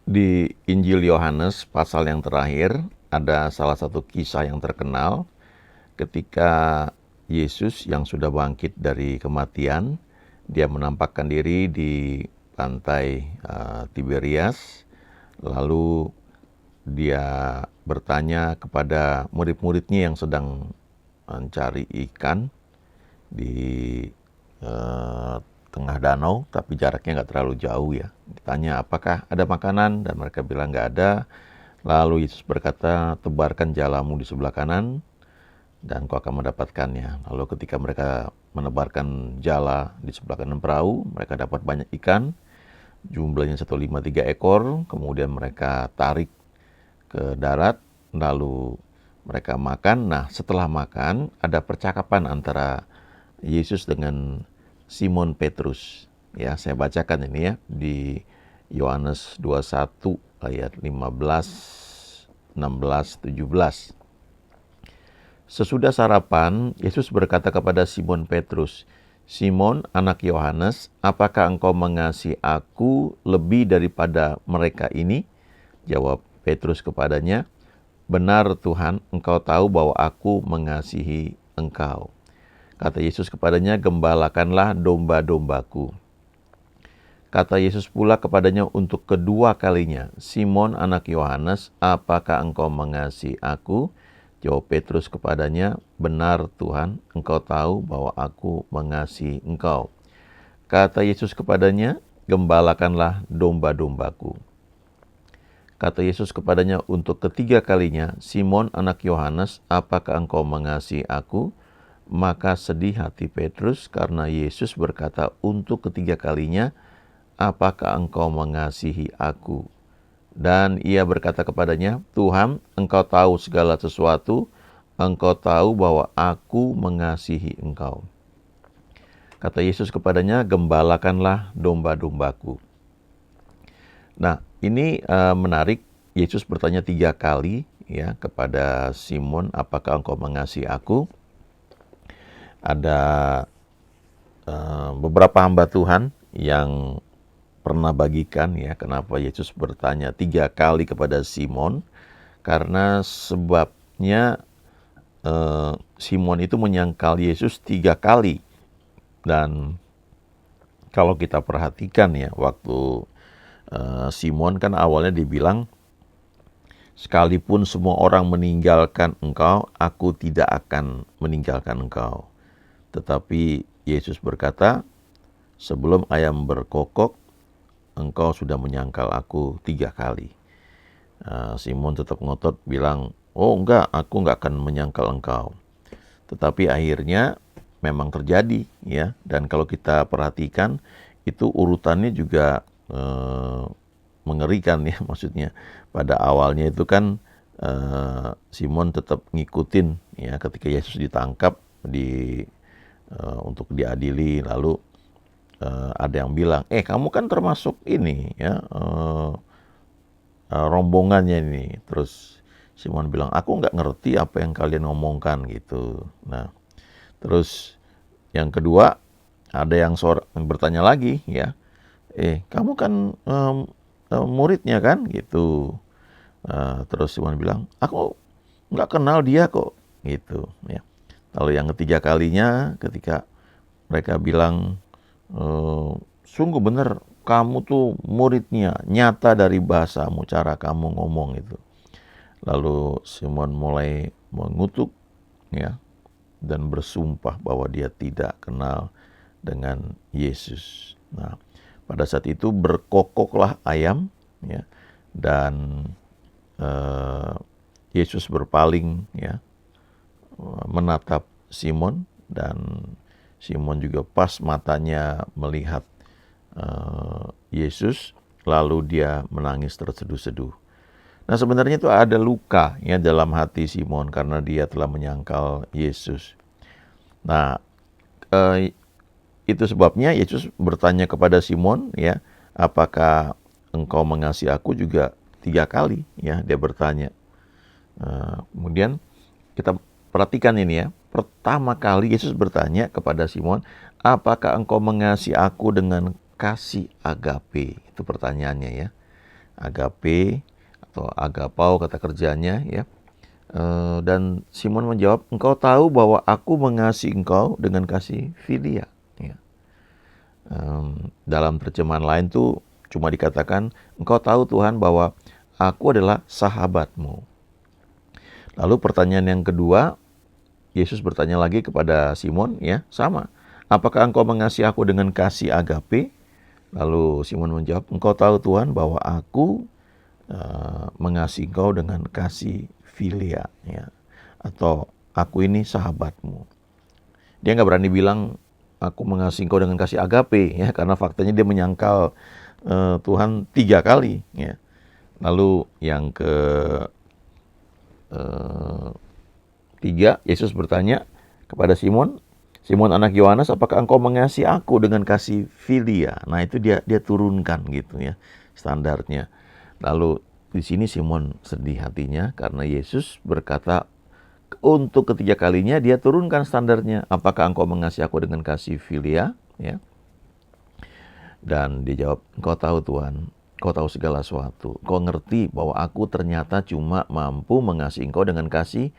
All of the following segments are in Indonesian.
Di Injil Yohanes pasal yang terakhir ada salah satu kisah yang terkenal ketika Yesus yang sudah bangkit dari kematian, dia menampakkan diri di pantai Tiberias, lalu dia bertanya kepada murid-muridnya yang sedang mencari ikan di eh, tengah danau, tapi jaraknya nggak terlalu jauh ya. Ditanya apakah ada makanan, dan mereka bilang nggak ada. Lalu Yesus berkata, tebarkan jalamu di sebelah kanan, dan kau akan mendapatkannya. Lalu ketika mereka menebarkan jala di sebelah kanan perahu, mereka dapat banyak ikan, jumlahnya 153 ekor, kemudian mereka tarik ke darat, lalu mereka makan. Nah, setelah makan, ada percakapan antara Yesus dengan Simon Petrus. Ya, saya bacakan ini ya di Yohanes 21 ayat 15, 16, 17. Sesudah sarapan, Yesus berkata kepada Simon Petrus, "Simon, anak Yohanes, apakah engkau mengasihi aku lebih daripada mereka ini?" Jawab Petrus kepadanya, "Benar Tuhan, engkau tahu bahwa aku mengasihi engkau." Kata Yesus kepadanya, "Gembalakanlah domba-dombaku." Kata Yesus pula kepadanya untuk kedua kalinya, "Simon anak Yohanes, apakah engkau mengasihi aku?" Jawab Petrus kepadanya, "Benar Tuhan, engkau tahu bahwa aku mengasihi engkau." Kata Yesus kepadanya, "Gembalakanlah domba-dombaku." Kata Yesus kepadanya untuk ketiga kalinya, "Simon anak Yohanes, apakah engkau mengasihi aku?" Maka sedih hati Petrus karena Yesus berkata untuk ketiga kalinya, "Apakah engkau mengasihi aku?" Dan ia berkata kepadanya, "Tuhan, engkau tahu segala sesuatu, engkau tahu bahwa aku mengasihi engkau." Kata Yesus kepadanya, "Gembalakanlah domba-dombaku." Nah, ini menarik. Yesus bertanya 3 kali ya kepada Simon, "Apakah engkau mengasihi aku?" Ada beberapa hamba Tuhan yang pernah bagikan ya kenapa Yesus bertanya 3 kali kepada Simon, karena sebabnya Simon itu menyangkal Yesus 3 kali. Dan kalau kita perhatikan ya, waktu Simon kan awalnya dibilang, "Sekalipun semua orang meninggalkan engkau, aku tidak akan meninggalkan engkau." Tetapi Yesus berkata, "Sebelum ayam berkokok, engkau sudah menyangkal aku 3 kali." Simon tetap ngotot bilang, "Oh enggak, aku enggak akan menyangkal engkau." Tetapi akhirnya memang terjadi ya. Dan kalau kita perhatikan, itu urutannya juga mengerikan ya. Maksudnya pada awalnya itu kan Simon tetap ngikutin ya, ketika Yesus ditangkap untuk diadili. Lalu ada yang bilang, kamu kan termasuk ini ya, rombongannya ini." Terus Simon bilang, "Aku nggak ngerti apa yang kalian ngomongkan," gitu. Nah, terus yang kedua, ada yang bertanya lagi ya, "Kamu kan muridnya kan?" Gitu. Terus Simon bilang, "Aku nggak kenal dia kok," gitu ya. Lalu yang ketiga kalinya, ketika mereka bilang, "Sungguh benar, kamu tuh muridnya, nyata dari bahasamu, cara kamu ngomong itu." Lalu Simon mulai mengutuk ya, dan bersumpah bahwa dia tidak kenal dengan Yesus. Nah, pada saat itu berkokoklah ayam ya, dan Yesus berpaling ya, menatap Simon, dan Simon juga pas matanya melihat Yesus, lalu dia menangis terseduh-seduh. Nah, sebenarnya itu ada luka ya dalam hati Simon karena dia telah menyangkal Yesus. Nah, itu sebabnya Yesus bertanya kepada Simon ya, "Apakah engkau mengasihi aku?" Juga 3 kali ya dia bertanya. Kemudian kita perhatikan ini ya. Pertama kali Yesus bertanya kepada Simon, "Apakah engkau mengasihi aku dengan kasih agape?" Itu pertanyaannya ya. agape atau agapau kata kerjanya ya. Dan Simon menjawab, engkau tahu bahwa aku mengasihi engkau dengan kasih filia. Ya. Dalam terjemahan lain tuh cuma dikatakan, engkau tahu Tuhan bahwa aku adalah sahabatmu. Lalu pertanyaan yang kedua, Yesus bertanya lagi kepada Simon, ya sama. Apakah engkau mengasihi aku dengan kasih agape? Lalu Simon menjawab, engkau tahu Tuhan bahwa aku mengasihi engkau dengan kasih filia, ya. Atau aku ini sahabatmu. Dia nggak berani bilang aku mengasihi engkau dengan kasih agape, ya, karena faktanya dia menyangkal Tuhan 3 kali, ya. Lalu yang ketiga, Yesus bertanya kepada Simon, Simon anak Yohanes, apakah engkau mengasihi aku dengan kasih filia? Nah itu dia turunkan gitu ya standarnya. Lalu di sini Simon sedih hatinya karena Yesus berkata untuk ketiga kalinya dia turunkan standarnya. Apakah engkau mengasihi aku dengan kasih filia? Ya. Dan dia jawab, engkau tahu Tuhan, engkau tahu segala sesuatu. Engkau ngerti bahwa aku ternyata cuma mampu mengasihi engkau dengan kasih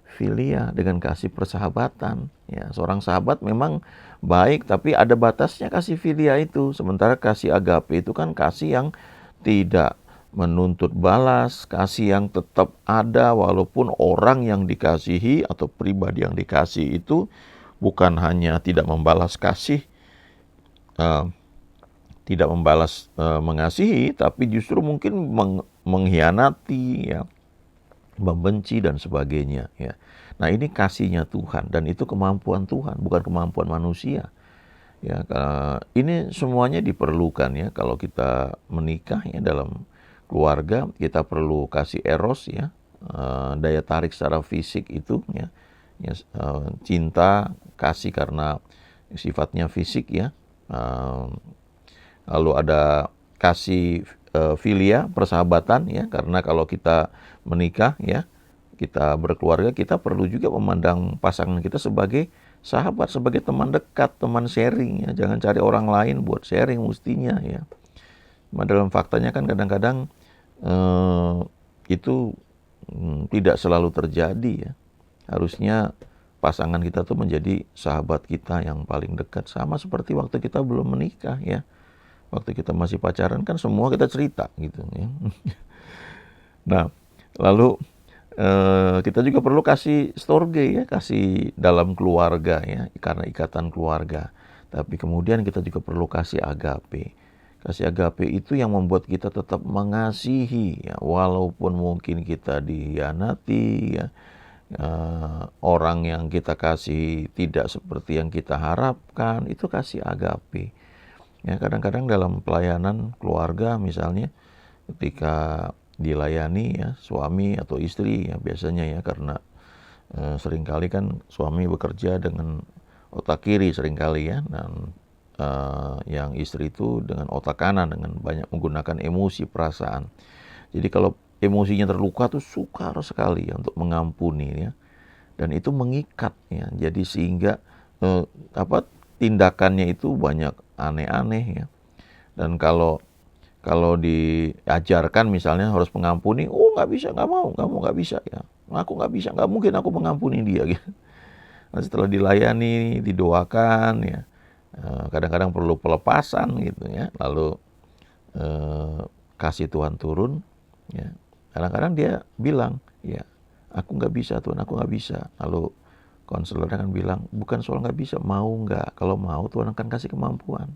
filia, dengan kasih persahabatan. Ya, seorang sahabat memang baik, tapi ada batasnya kasih filia itu. Sementara kasih agape itu kan kasih yang tidak menuntut balas, kasih yang tetap ada walaupun orang yang dikasihi atau pribadi yang dikasihi itu bukan hanya tidak membalas kasih, tidak membalas mengasihi, tapi justru mungkin mengkhianati, ya, membenci dan sebagainya. Ya. Nah ini kasihnya Tuhan dan itu kemampuan Tuhan, bukan kemampuan manusia. Ya, ini semuanya diperlukan ya kalau kita menikah ya dalam keluarga kita perlu kasih eros ya, daya tarik secara fisik itu ya, cinta kasih karena sifatnya fisik ya, lalu ada kasih filia persahabatan ya karena kalau kita menikah ya kita berkeluarga kita perlu juga memandang pasangan kita sebagai sahabat, sebagai teman dekat, teman sharing ya. Jangan cari orang lain buat sharing mestinya ya. Dalam faktanya kan kadang-kadang itu tidak selalu terjadi ya. Harusnya pasangan kita tuh menjadi sahabat kita yang paling dekat. Sama seperti waktu kita belum menikah ya. Waktu kita masih pacaran kan semua kita cerita gitu ya. Nah, lalu kita juga perlu kasih storge ya, kasih dalam keluarga ya, karena ikatan keluarga. Tapi kemudian kita juga perlu kasih agape. Kasih agape itu yang membuat kita tetap mengasihi ya, walaupun mungkin kita dikhianati ya, orang yang kita kasih tidak seperti yang kita harapkan, itu kasih agape. Ya, kadang-kadang dalam pelayanan keluarga misalnya ketika dilayani ya suami atau istri ya biasanya ya karena seringkali kan suami bekerja dengan otak kiri seringkali ya dan yang istri itu dengan otak kanan dengan banyak menggunakan emosi perasaan. Jadi kalau emosinya terluka tuh sukar sekali ya untuk mengampuni ya dan itu mengikat ya jadi sehingga tindakannya itu banyak aneh-aneh ya dan kalau diajarkan misalnya harus mengampuni, oh nggak bisa, nggak mau, nggak bisa ya. Aku nggak bisa, nggak mungkin aku mengampuni dia. Gitu. Nah, setelah dilayani, didoakan ya, kadang-kadang perlu pelepasan gitu ya. Lalu kasih Tuhan turun, ya. Kadang-kadang dia bilang, ya aku nggak bisa Tuhan, aku nggak bisa. Lalu konselor akan bilang, bukan soal nggak bisa, mau nggak. Kalau mau Tuhan akan kasih kemampuan.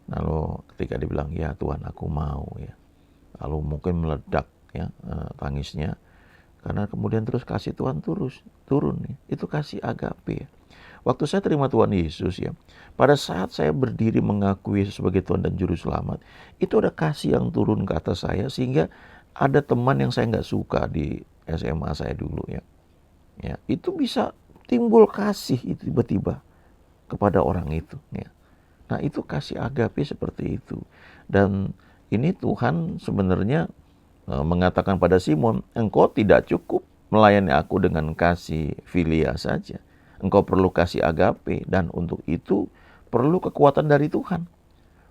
Lalu ketika dibilang ya Tuhan aku mau ya, lalu mungkin meledak ya tangisnya karena kemudian terus kasih Tuhan turun ya. Itu kasih agape ya. Waktu saya terima Tuhan Yesus ya, pada saat saya berdiri mengakui Yesus sebagai Tuhan dan Juru Selamat, itu ada kasih yang turun ke atas saya sehingga ada teman yang saya nggak suka di SMA saya dulu ya, ya itu bisa timbul kasih itu tiba-tiba kepada orang itu ya. Nah itu kasih agape seperti itu. Dan ini Tuhan sebenarnya mengatakan pada Simon, engkau tidak cukup melayani aku dengan kasih filia saja. Engkau perlu kasih agape dan untuk itu perlu kekuatan dari Tuhan.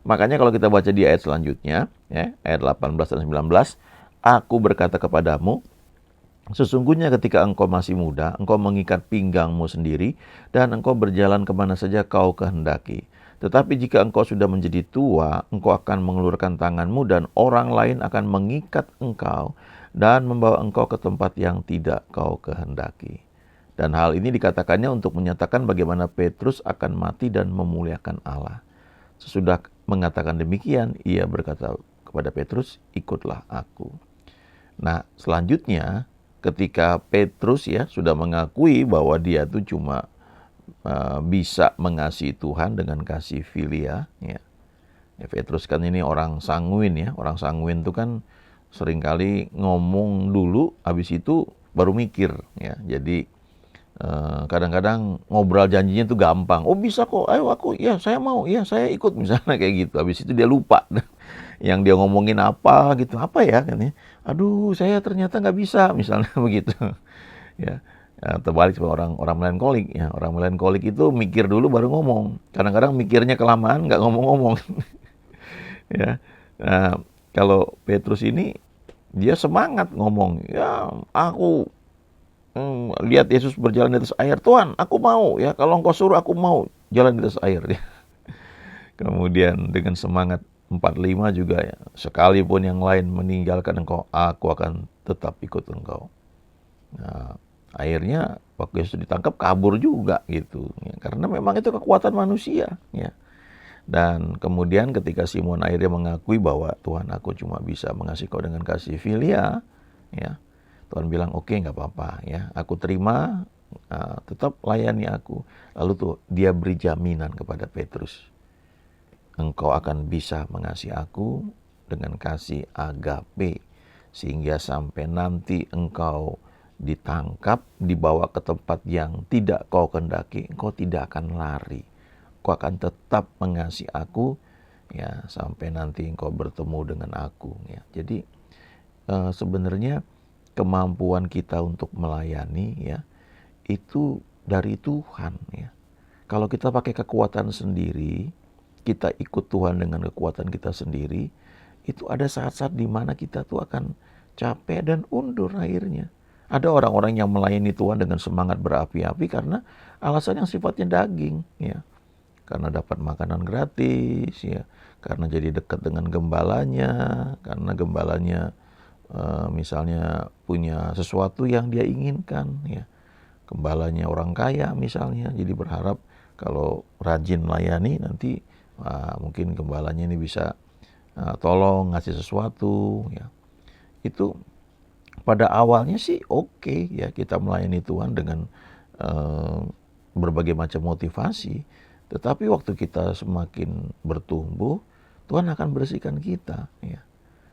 Makanya kalau kita baca di ayat selanjutnya, ya, ayat 18 dan 19. Aku berkata kepadamu, sesungguhnya ketika engkau masih muda, engkau mengikat pinggangmu sendiri, dan engkau berjalan kemana saja kau kehendaki. Tetapi jika engkau sudah menjadi tua, engkau akan mengulurkan tanganmu, dan orang lain akan mengikat engkau, dan membawa engkau ke tempat yang tidak kau kehendaki. Dan hal ini dikatakannya untuk menyatakan bagaimana Petrus akan mati dan memuliakan Allah. Sesudah mengatakan demikian, ia berkata kepada Petrus, ikutlah aku. Nah, selanjutnya ketika Petrus ya sudah mengakui bahwa dia itu cuma bisa mengasihi Tuhan dengan kasih filia, ya. Petrus kan ini orang sanguin ya. Orang sanguin itu kan seringkali ngomong dulu, habis itu baru mikir ya. Jadi kadang-kadang ngobrol janjinya itu gampang. Oh bisa kok, ayo aku, ya saya mau, ya saya ikut misalnya kayak gitu. Habis itu dia lupa yang dia ngomongin apa gitu, apa ya kan ya. Aduh saya ternyata nggak bisa misalnya begitu. Ya, terbalik sama orang melankolik ya. Orang melankolik itu mikir dulu baru ngomong. Kadang-kadang mikirnya kelamaan nggak ngomong-ngomong. Ya, nah, kalau Petrus ini dia semangat ngomong. Ya aku lihat Yesus berjalan di atas air. Tuhan, aku mau ya. Kalau engkau suruh aku mau jalan di atas air. Ya. Kemudian dengan semangat 45 juga ya. Sekalipun yang lain meninggalkan engkau, aku akan tetap ikut engkau. Nah, akhirnya waktu Yesus ditangkap kabur juga gitu. Ya, karena memang itu kekuatan manusia. Ya. Dan kemudian ketika Simon akhirnya mengakui bahwa Tuhan aku cuma bisa mengasihi kau dengan kasih filia. Ya. Tuhan bilang oke, nggak apa-apa ya, aku terima, tetap layani aku. Lalu tuh dia beri jaminan kepada Petrus, engkau akan bisa mengasihi aku dengan kasih agape, sehingga sampai nanti engkau ditangkap, dibawa ke tempat yang tidak kau kehendaki, engkau tidak akan lari, engkau akan tetap mengasihi aku ya sampai nanti engkau bertemu dengan aku ya. Jadi sebenarnya kemampuan kita untuk melayani ya itu dari Tuhan ya. Kalau kita pakai kekuatan sendiri, kita ikut Tuhan dengan kekuatan kita sendiri, itu ada saat-saat di mana kita tuh akan capek dan undur akhirnya. Ada orang-orang yang melayani Tuhan dengan semangat berapi-api karena alasan yang sifatnya daging ya. Karena dapat makanan gratis ya, karena jadi dekat dengan gembalanya, karena gembalanya misalnya punya sesuatu yang dia inginkan ya. Gembalanya orang kaya misalnya, jadi berharap kalau rajin melayani nanti mungkin gembalanya ini bisa tolong ngasih sesuatu ya. Itu pada awalnya sih oke ya, kita melayani Tuhan dengan berbagai macam motivasi. Tetapi waktu kita semakin bertumbuh, Tuhan akan bersihkan kita ya.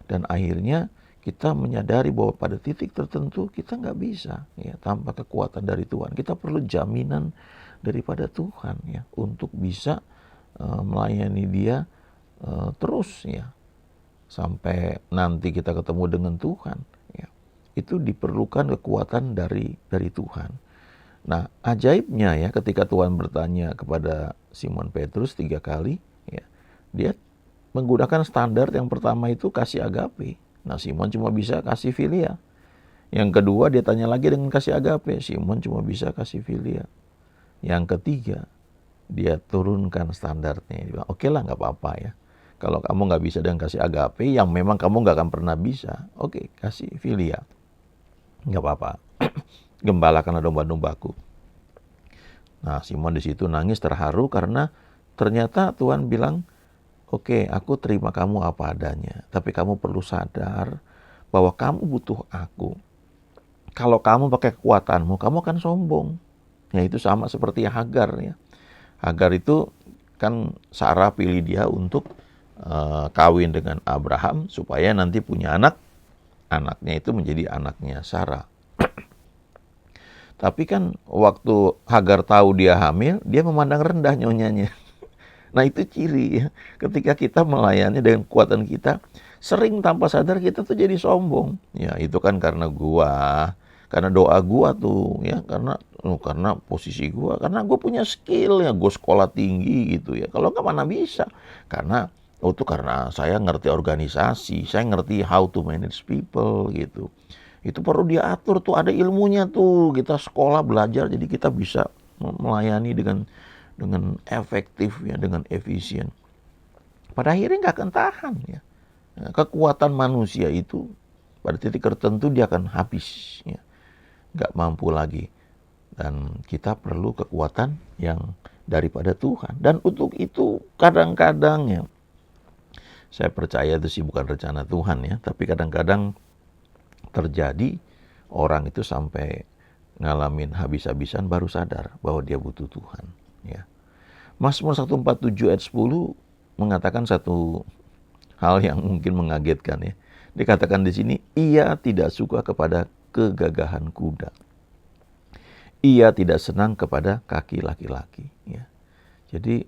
Dan akhirnya kita menyadari bahwa pada titik tertentu kita nggak bisa ya tanpa kekuatan dari Tuhan. Kita perlu jaminan daripada Tuhan ya untuk bisa melayani Dia terus ya sampai nanti kita ketemu dengan Tuhan ya. Itu diperlukan kekuatan dari Tuhan. Nah, ajaibnya ya ketika Tuhan bertanya kepada Simon Petrus 3 kali ya, dia menggunakan standar yang pertama itu kasih agape. Nah, Simon cuma bisa kasih filia. Yang kedua dia tanya lagi dengan kasih agape. Simon cuma bisa kasih filia. Yang ketiga dia turunkan standarnya. Dia bilang, oke lah nggak apa-apa ya. Kalau kamu nggak bisa dengan kasih agape, yang memang kamu nggak akan pernah bisa, oke, kasih filia. Nggak apa-apa. Gembalakanlah domba-dombaku. Nah, Simon di situ nangis terharu karena ternyata Tuhan bilang, oke, aku terima kamu apa adanya. Tapi kamu perlu sadar bahwa kamu butuh aku. Kalau kamu pakai kekuatanmu, kamu akan sombong. Ya itu sama seperti Hagar ya. Hagar itu kan Sarah pilih dia untuk kawin dengan Abraham supaya nanti punya anak. Anaknya itu menjadi anaknya Sarah. Tapi kan waktu Hagar tahu dia hamil, dia memandang rendah nyonyanya. Nah itu ciri ya, ketika kita melayani dengan kekuatan kita, sering tanpa sadar kita tuh jadi sombong. Ya itu kan karena doa gua tuh ya, karena posisi gua, karena gua punya skill ya, gua sekolah tinggi gitu ya. Kalau nggak mana bisa, karena Oh, itu karena saya ngerti organisasi, saya ngerti how to manage people gitu. Itu perlu diatur tuh, ada ilmunya tuh. Kita sekolah belajar, jadi kita bisa melayani dengan efektif ya, dengan efisien. Pada akhirnya nggak akan tahan ya. Kekuatan manusia itu pada titik tertentu dia akan habis ya, nggak mampu lagi. Dan kita perlu kekuatan yang daripada Tuhan. Dan untuk itu kadang-kadang ya, saya percaya itu sih bukan rencana Tuhan ya, tapi kadang-kadang terjadi orang itu sampai ngalamin habis-habisan baru sadar bahwa dia butuh Tuhan ya. Mazmur 147 ayat 10 mengatakan satu hal yang mungkin mengagetkan ya. Dikatakan di sini, ia tidak suka kepada kegagahan kuda. Ia tidak senang kepada kaki laki-laki ya. Jadi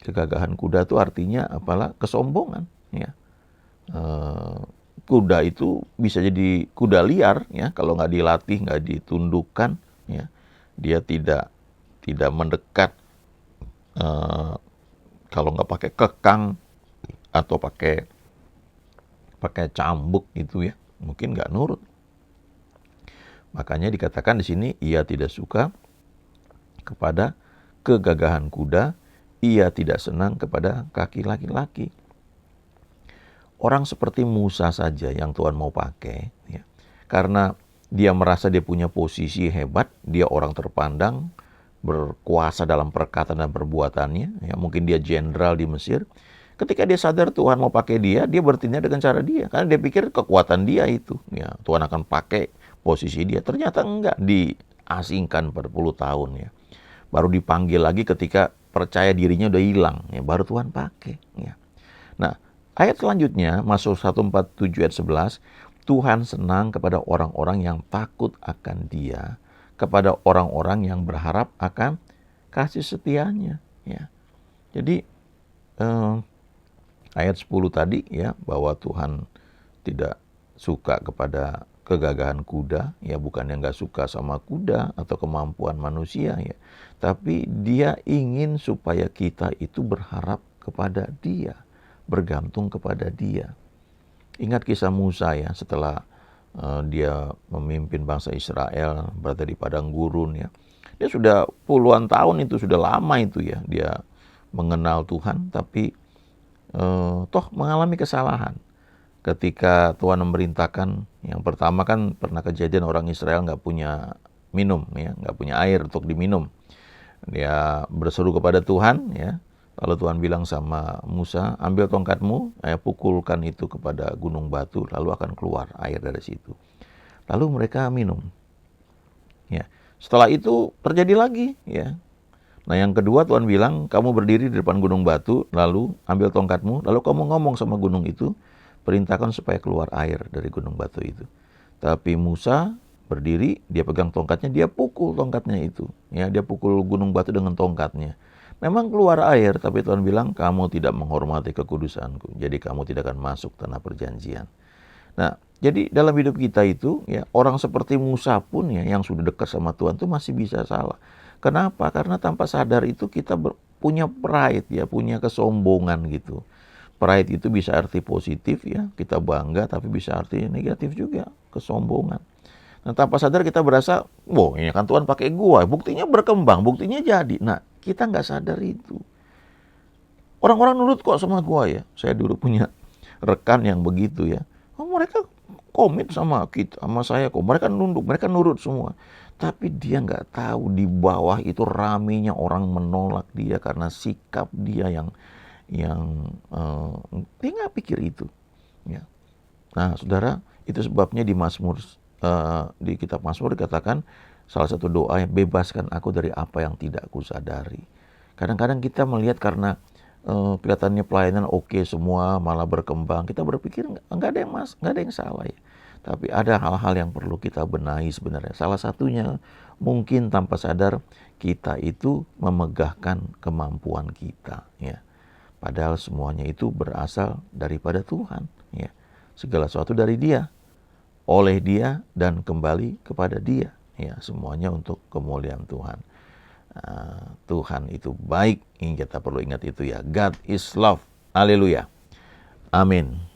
kegagahan kuda itu artinya apalah? Kesombongan ya. Kuda itu bisa jadi kuda liar ya, kalau nggak dilatih, nggak ditundukkan ya, dia tidak mendekat. Kalau nggak pakai kekang atau pakai cambuk gitu ya, mungkin nggak nurut. Makanya dikatakan di sini, ia tidak suka kepada kegagahan kuda, ia tidak senang kepada kaki laki-laki. Orang seperti Musa saja yang Tuhan mau pakai ya, karena dia merasa dia punya posisi hebat, dia orang terpandang, berkuasa dalam perkataan dan perbuatannya ya, mungkin dia jenderal di Mesir. Ketika dia sadar Tuhan mau pakai dia bertindak dengan cara dia, karena dia pikir kekuatan dia itu ya, Tuhan akan pakai posisi dia. Ternyata enggak, diasingkan berpuluh tahun ya, baru dipanggil lagi ketika percaya dirinya udah hilang ya, baru Tuhan pakai ya. Nah, ayat selanjutnya, Mazmur 147 ayat 11, Tuhan senang kepada orang-orang yang takut akan Dia, kepada orang-orang yang berharap akan kasih setianya. Ya. Jadi ayat 10 tadi ya, bahwa Tuhan tidak suka kepada kegagahan kuda, ya bukan yang nggak suka sama kuda atau kemampuan manusia ya, tapi Dia ingin supaya kita itu berharap kepada Dia, bergantung kepada Dia. Ingat kisah Musa ya, setelah dia memimpin bangsa Israel berada di padang gurun ya. Dia sudah puluhan tahun, itu sudah lama itu ya, dia mengenal Tuhan, tapi toh mengalami kesalahan. Ketika Tuhan memerintahkan, yang pertama kan pernah kejadian orang Israel nggak punya minum ya, nggak punya air untuk diminum. Dia berseru kepada Tuhan ya. Lalu Tuhan bilang sama Musa, ambil tongkatmu, pukulkan itu kepada gunung batu, lalu akan keluar air dari situ. Lalu mereka minum. Ya. Setelah itu terjadi lagi ya. Nah yang kedua Tuhan bilang, kamu berdiri di depan gunung batu, lalu ambil tongkatmu, lalu kamu ngomong sama gunung itu, perintahkan supaya keluar air dari gunung batu itu. Tapi Musa berdiri, dia pegang tongkatnya, dia pukul tongkatnya itu. Ya, dia pukul gunung batu dengan tongkatnya. Memang keluar air, tapi Tuhan bilang, kamu tidak menghormati kekudusanku, jadi kamu tidak akan masuk tanah perjanjian. Nah, jadi dalam hidup kita itu, ya orang seperti Musa pun ya, yang sudah dekat sama Tuhan itu masih bisa salah. Kenapa? Karena tanpa sadar itu kita punya pride ya, punya kesombongan gitu. Pride itu bisa arti positif ya, kita bangga, tapi bisa arti negatif juga, kesombongan. Nah, tanpa sadar kita berasa, wow ini kan Tuhan pakai gua, buktinya berkembang, buktinya jadi. Nah, kita nggak sadar itu. Orang-orang nurut kok sama gua ya. Saya dulu punya rekan yang begitu ya. Oh, mereka komit sama kita, sama saya kok. Mereka nunduk, mereka nurut semua. Tapi dia nggak tahu di bawah itu ramenya orang menolak dia karena sikap dia yang dia nggak pikir itu. Ya. Nah, saudara, itu sebabnya di Mazmur, di kitab Mazmur dikatakan salah satu doa yang bebaskan aku dari apa yang tidak kusadari. Kadang-kadang kita melihat karena kelihatannya pelayanan oke semua, malah berkembang, kita berpikir nggak ada yang salah ya. Tapi ada hal-hal yang perlu kita benahi sebenarnya. Salah satunya mungkin tanpa sadar kita itu memegahkan kemampuan kita ya. Padahal semuanya itu berasal daripada Tuhan ya. Segala sesuatu dari Dia, oleh Dia, dan kembali kepada Dia. Ya, semuanya untuk kemuliaan Tuhan. Tuhan itu baik, kita perlu ingat itu ya. God is love. Haleluya. Amin.